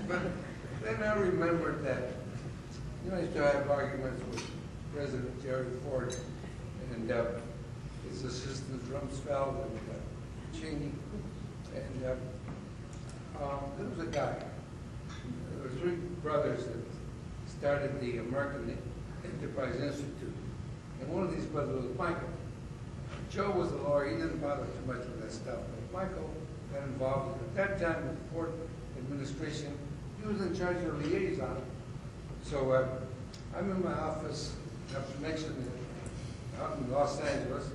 But then I remembered that, you know, I used to have arguments with President Jerry Ford and his assistants Rumsfeld and Cheney. And there was a guy. There were three brothers that started the American Enterprise Institute. And one of these brothers was Michael. Joe was a lawyer. He didn't bother too much with that stuff. But Michael got involved. At that time, with the Ford administration, he was in charge of liaison. So I'm in my office after Nixon out in Los Angeles,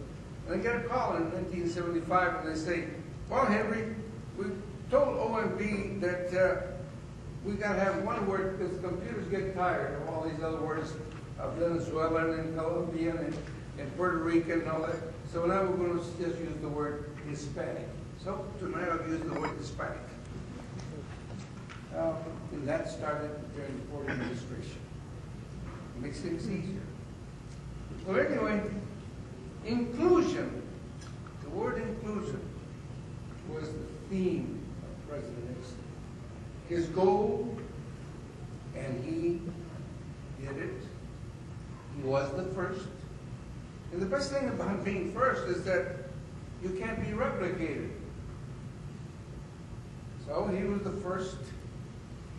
and I get a call in 1975, and they say, well, Henry, we told OMB that we got to have one word because computers get tired of all these other words of Venezuelan and Colombian and Puerto Rican and all that. So now we're going to just use the word Hispanic. So tonight I'll use the word Hispanic. And that started during the Ford administration. It makes things easier. Well, anyway, inclusion, the word inclusion was the theme of President Nixon. His goal, and he did it. He was the first. And the best thing about being first is that you can't be replicated. So he was the first.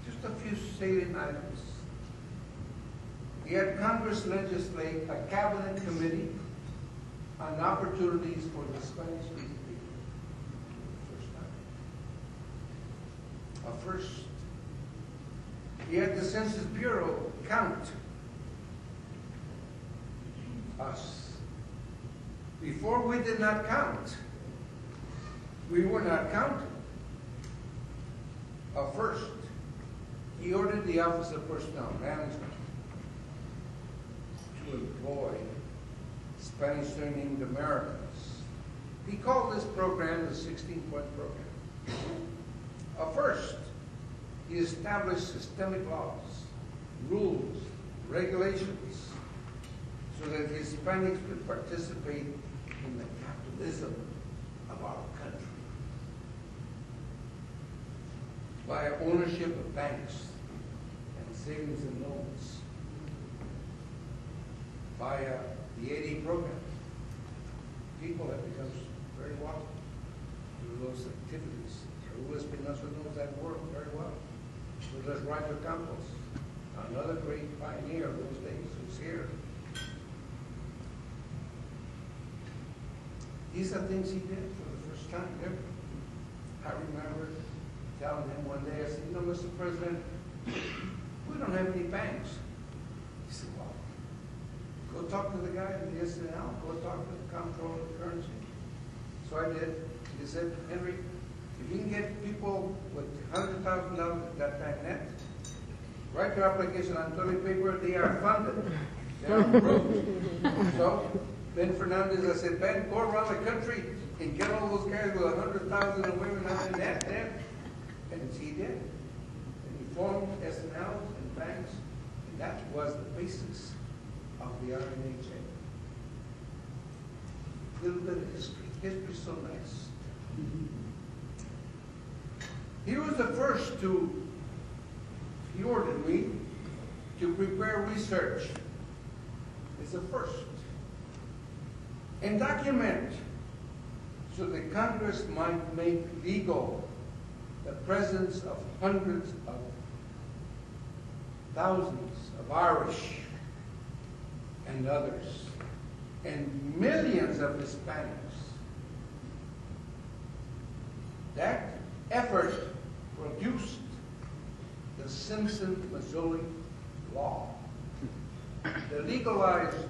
Just a few salient items. He had Congress legislate a cabinet committee on opportunities for the Spanish-speaking people. First time. A first. He had the Census Bureau count us. Before we did not count. We were not counted. A first. He ordered the Office of Personnel Management to employ Spanish surnamed Americans. He called this program the 16-point program. First, he established systemic laws, rules, regulations, so that Hispanics could participate in the capitalism of our country. Via ownership of banks and savings and loans, via the 80 program. People have become very wealthy through those activities. Raul Espinosa knows that world very well. So does Roger Campos, another great pioneer of those days who's here. These are things he did for the first time ever. I remember telling him one day, I said, you know, Mr. President, we don't have any banks. He said, well, go talk to the guy at the SNL, go talk to the comptroller of the currency. So I did. He said, Henry, if you can get people with $100,000 at that time net, write your application on toilet paper, they are funded. They are approved. So Ben Fernandez, I said, Ben, go around the country and get all those guys with $100,000 and women on the net there. And he did. And he formed SNLs and banks, and that was the basis of the RNHA. A little bit of history. History's so nice. He was the first to, he ordered me to prepare research. It's the first. And document so that Congress might make legal the presence of hundreds of thousands of Irish and others, and millions of Hispanics. That effort produced the Simpson-Mazzoli law that legalized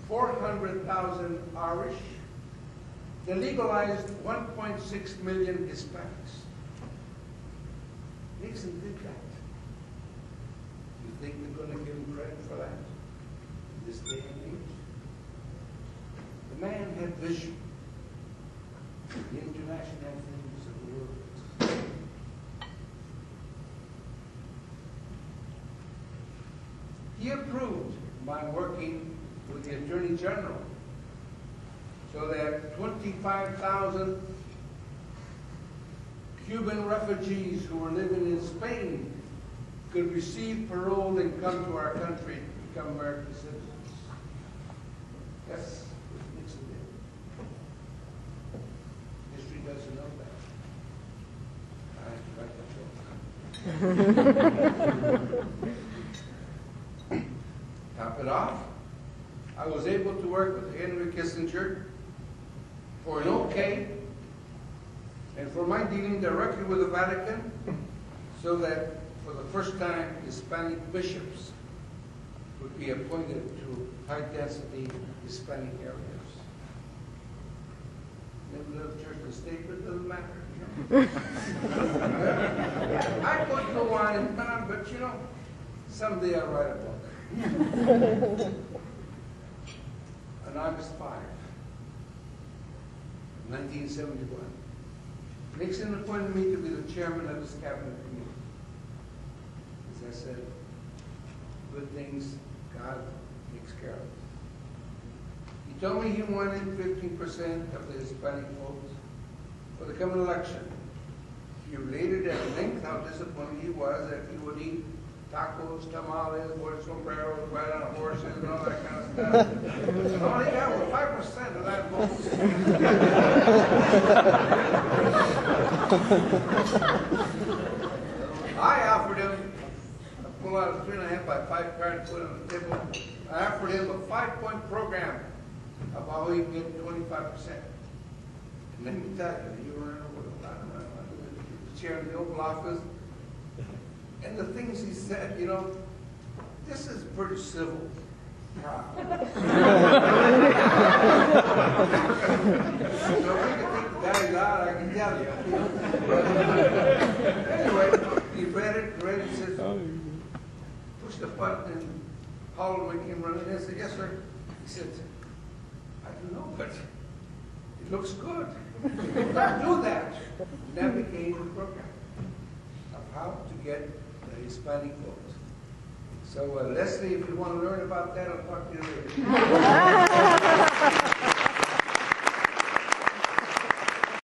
400,000 Irish, that legalized 1.6 million Hispanics. Nixon did that. You think they're going to give him credit for that in this day and age? The man had vision. The international things of the world. He approved by working with the Attorney General so that 25,000 Cuban refugees who were living in Spain could receive parole and come to our country to become American citizens. That's what Nixon did. History doesn't know that. I have to write that book. Top it off, I was able to work with Henry Kissinger for an okay and for my dealing directly with the Vatican, so that for the first time Hispanic bishops would be appointed to high-density Hispanic areas. Never lived church and state, but it doesn't matter. I could go on and on, but you know, someday I'll write a book. On August 5, 1971, Nixon appointed me to be the chairman of his cabinet committee. As I said, good things God takes care of. He told me he wanted 15% of the Hispanic votes for the coming election. He related at length how disappointed he was that he would eat tacos, tamales, wear sombreros, ride on horses, and all that kind of stuff. And all he got was 5% of that vote. I offered him, I pulled out a 3.5 by 5 card and put it on the table. I offered him a 5-point program of how he can get 25%. And let me tell you, you were the chair of the Oval Office, and the things he said, you know, this is pretty civil. So we can take the guys out, I can tell you. Anyway, he read it, says, push the button, and Hallway came running in and said, yes, sir. He said, I don't know, but it looks good. Let's do that. And that became the program of how to get the Hispanic vote. So Leslie, if you want to learn about that, I'll talk to you later.